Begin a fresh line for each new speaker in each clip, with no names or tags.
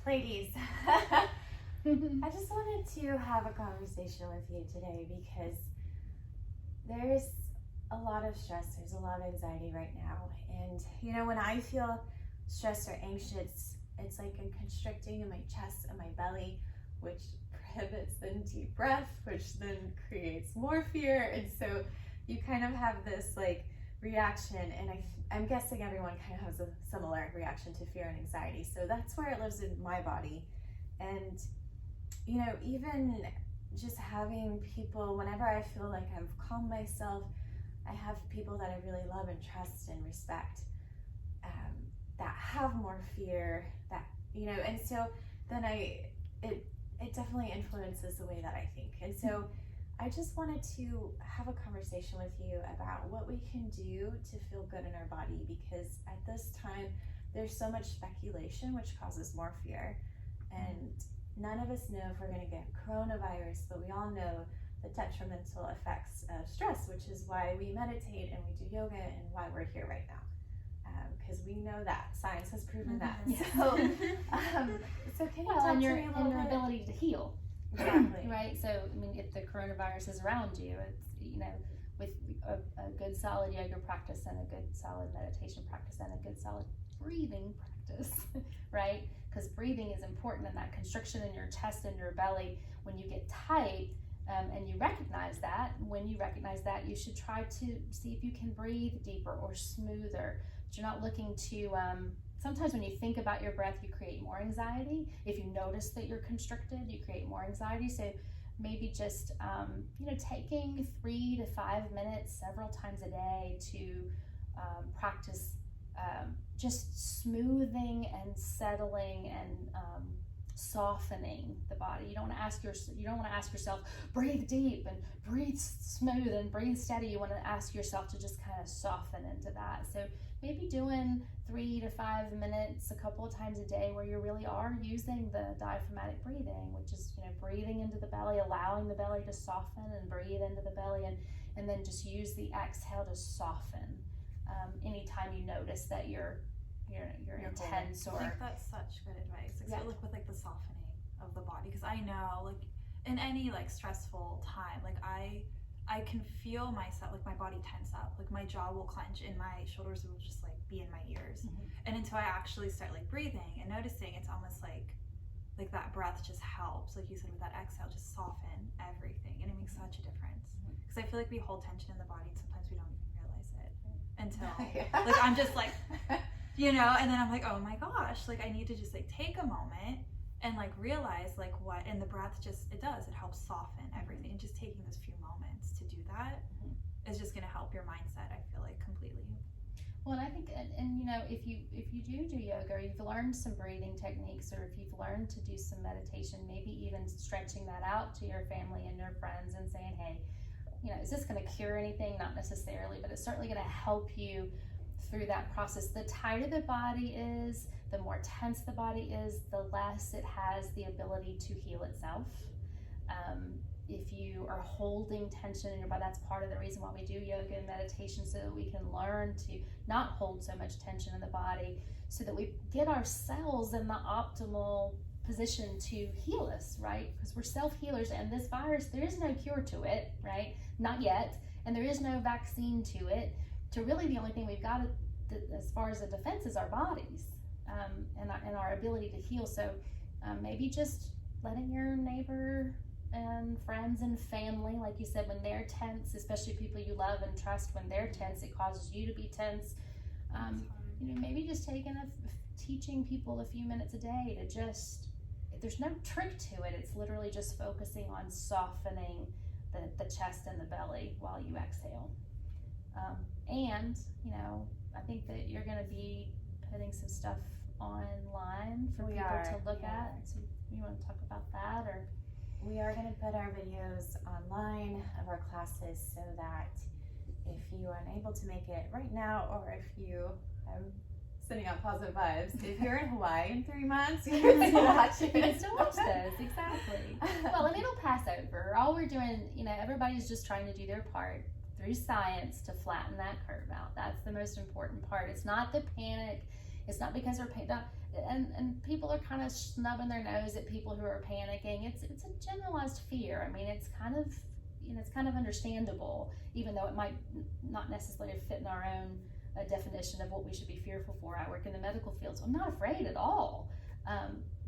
Ladies, I just wanted to have a conversation with you today because there's a lot of stress, there's a lot of anxiety right now. And when I feel stressed or anxious, it's like a constricting in my chest and my belly, which prohibits then deep breath, which then creates more fear. And so you kind of have this like reaction, and I'm guessing everyone kind of has a similar reaction to fear and anxiety. So that's where it lives in my body. And even just having people, whenever I feel like I've calmed myself, I have people that I really love and trust and respect that have more fear, that and so then it definitely influences the way that I think. And so I just wanted to have a conversation with you about what we can do to feel good in our body, because at this time there's so much speculation which causes more fear, and none of us know if we're going to get coronavirus, but we all know the detrimental effects of stress, which is why we meditate and we do yoga and why we're here right now, because we know that science has proven that. So can you talk to me a little bit?
And your ability to heal.
Exactly.
Right? So, I mean, if the coronavirus is around you, it's, with a good solid yoga practice and a good solid meditation practice and a good solid breathing practice, right? Because breathing is important, and that constriction in your chest and your belly, when you get tight, and you recognize that, when you recognize that, you should try to see if you can breathe deeper or smoother. But you're not looking to, sometimes when you think about your breath, you create more anxiety. If you notice that you're constricted, you create more anxiety. So maybe just, taking 3 to 5 minutes several times a day to practice just smoothing and settling and softening the body. You don't want to ask yourself, breathe deep and breathe smooth and breathe steady. You want to ask yourself to just kind of soften into that. So maybe doing 3 to 5 minutes a couple of times a day where you really are using the diaphragmatic breathing, which is breathing into the belly, allowing the belly to soften, and breathe into the belly, and then just use the exhale to soften. Anytime you notice that you're intense, or
I think that's such good advice. Like with like the softening of the body, because I know like in any like stressful time, like I can feel myself, like my body tense up, like my jaw will clench and my shoulders will just like be in my ears. And until I actually start like breathing and noticing, it's almost like that breath just helps, like you said, with that exhale, just soften everything, and it makes such a difference. Because I feel like we hold tension in the body and sometimes we don't even realize it until like I'm just like and then I'm like, oh my gosh, like I need to just like take a moment and like realize like what, and the breath just, it helps soften everything. And just taking those few moments to do that is just going to help your mindset, I feel like, completely.
Well, and I think, and if you do yoga, or you've learned some breathing techniques, or if you've learned to do some meditation, maybe even stretching that out to your family and your friends and saying, hey, is this going to cure anything? Not necessarily, but it's certainly going to help you through that process. The tighter the body is, the more tense the body is, the less it has the ability to heal itself. If you are holding tension in your body, that's part of the reason why we do yoga and meditation, so that we can learn to not hold so much tension in the body, so that we get ourselves in the optimal position to heal us, right? Because we're self-healers, and this virus, there is no cure to it, right? Not yet, and there is no vaccine to it. To really, the only thing we've got as far as a defense is our bodies, and our ability to heal. So maybe just letting your neighbor and friends and family, like you said, when they're tense, especially people you love and trust, when they're tense, it causes you to be tense. Maybe just teaching people a few minutes a day to just, there's no trick to it. It's literally just focusing on softening the chest and the belly while you exhale. And I think that you're going to be putting some stuff online for people to look at. So you want to talk about that, or?
We are going to put our videos online of our classes, so that if you are unable to make it right now, or if you, I'm sending out positive vibes, if you're in Hawaii in 3 months, you can still watch it.
You can still watch those, exactly. Well, and it'll pass over. All we're doing, everybody's just trying to do their part through science to flatten that curve out. That's the most important part. It's not the panic. It's not because they're and people are kind of snubbing their nose at people who are panicking. It's a generalized fear. I mean, it's kind of, it's kind of understandable, even though it might not necessarily fit in our own definition of what we should be fearful for. I work in the medical field, so I'm not afraid at all.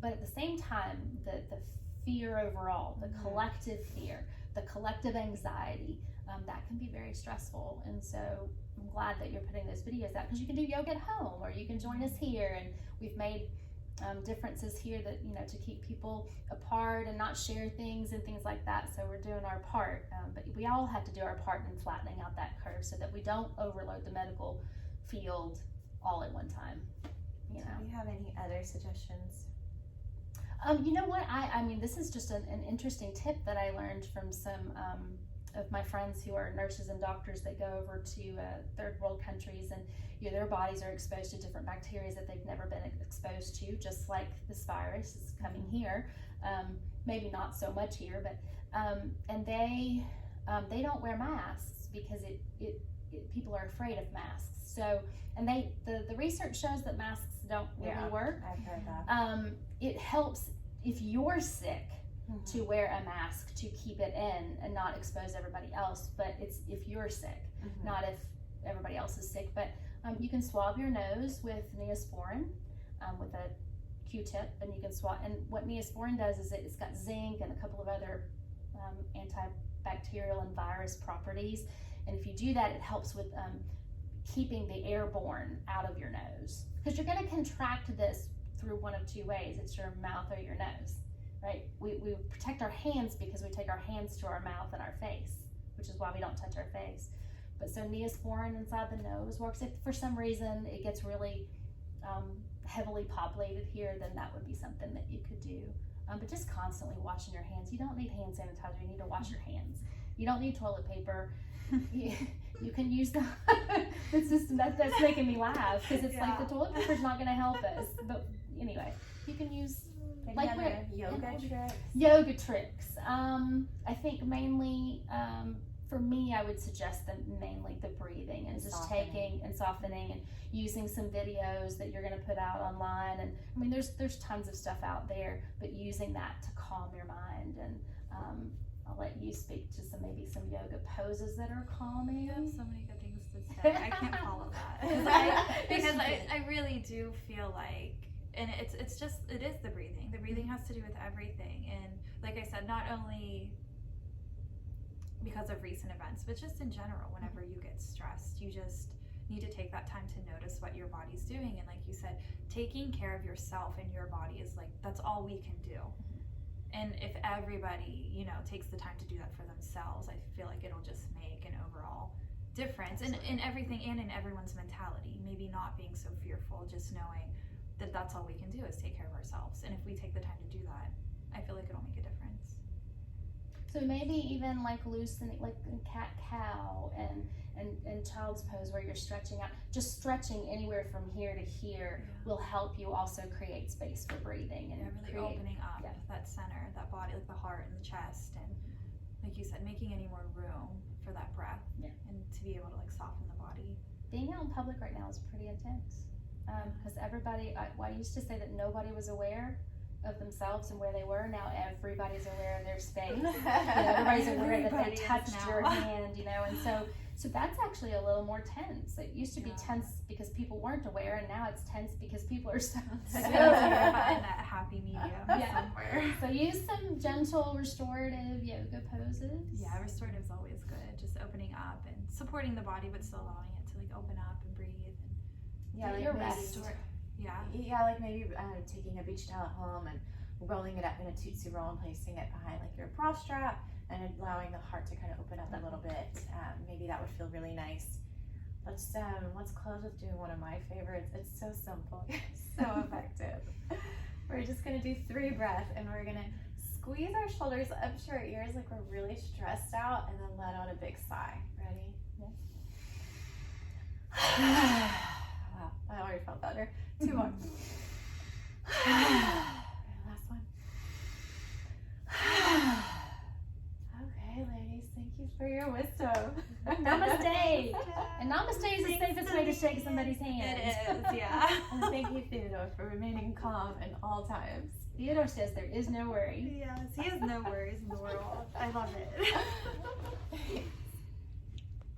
But at the same time, the fear overall, the collective fear, the collective anxiety, that can be very stressful. And so I'm glad that you're putting those videos out, because you can do yoga at home, or you can join us here. And we've made differences here that, to keep people apart and not share things and things like that. So we're doing our part, but we all have to do our part in flattening out that curve so that we don't overload the medical field all at one time.
Do you have any other suggestions?
You know what? I mean, this is just an interesting tip that I learned from some of my friends who are nurses and doctors that go over to third world countries, and their bodies are exposed to different bacteria that they've never been exposed to, just like this virus is coming here. Maybe not so much here, but and they don't wear masks because people are afraid of masks. So, and the research shows that masks don't really work.
I've heard that.
It helps if you're sick to wear a mask to keep it in and not expose everybody else, but it's if you're sick, not if everybody else is sick. But you can swab your nose with Neosporin with a Q-tip, and you can swab. And what Neosporin does is it's got zinc and a couple of other antibacterial and virus properties. And if you do that, it helps with keeping the airborne out of your nose, because you're going to contract this through one of two ways. It's your mouth or your nose, right? We protect our hands because we take our hands to our mouth and our face, which is why we don't touch our face. But so Neosporin inside the nose works. If for some reason it gets really heavily populated here, then that would be something that you could do. But just constantly washing your hands. You don't need hand sanitizer. You need to wash your hands. You don't need toilet paper. You can use the it's just that's making me laugh, because it's like the toilet paper's not going to help us. But anyway, you can use yoga tricks. I think mainly for me, I would suggest that mainly the breathing and just taking and softening and using some videos that you're going to put out online. And I mean, there's tons of stuff out there, but using that to calm your mind. And I'll let you speak to maybe some yoga poses that are calming.
You have so many good things to say. I can't follow that because I really do feel like, and it is the breathing. The breathing has to do with everything. And like I said, not only because of recent events, but just in general, whenever you get stressed, you just need to take that time to notice what your body's doing. And like you said, taking care of yourself and your body is that's all we can do. And if everybody, takes the time to do that for themselves, I feel like it'll just make an overall difference in everything and in everyone's mentality. Maybe not being so fearful, just knowing that that's all we can do is take care of ourselves. And if we take the time to do that, I feel like it'll make a difference.
So maybe even loosening, like in cat-cow and child's pose, where you're stretching out. Just stretching anywhere from here to here will help you also create space for breathing and
really opening up that center, that body, like the heart and the chest, and like you said, making any more room for that breath and to be able to soften the body.
Being out in public right now is pretty intense because everybody. I used to say that nobody was aware of themselves and where they were. Now everybody's aware of their space. Everybody's aware that they touched your hand, and so that's actually a little more tense. It used to be tense because people weren't aware, and now it's tense because people are so
in that happy medium somewhere.
So use some gentle restorative yoga poses.
Yeah, restorative is always good. Just opening up and supporting the body, but still allowing it to open up and breathe. And
You're rest.
Yeah, like maybe taking a beach towel at home and rolling it up in a Tootsie Roll and placing it behind your bra strap and allowing the heart to kind of open up a little bit. Maybe that would feel really nice. Let's close with doing one of my favorites. It's so simple, so effective. We're just gonna do 3 breaths, and we're gonna squeeze our shoulders up to our ears like we're really stressed out, and then let out a big sigh. Ready? Yeah. Wow, I already felt better. 2 more. Last one. Okay, ladies, thank you for your wisdom.
Namaste. And namaste is the safest way to shake somebody's hand.
It is, yeah.
And thank you Theodore for remaining calm in all times.
Theodore says there is no worry.
Yes, he has no worries in the world. I love it.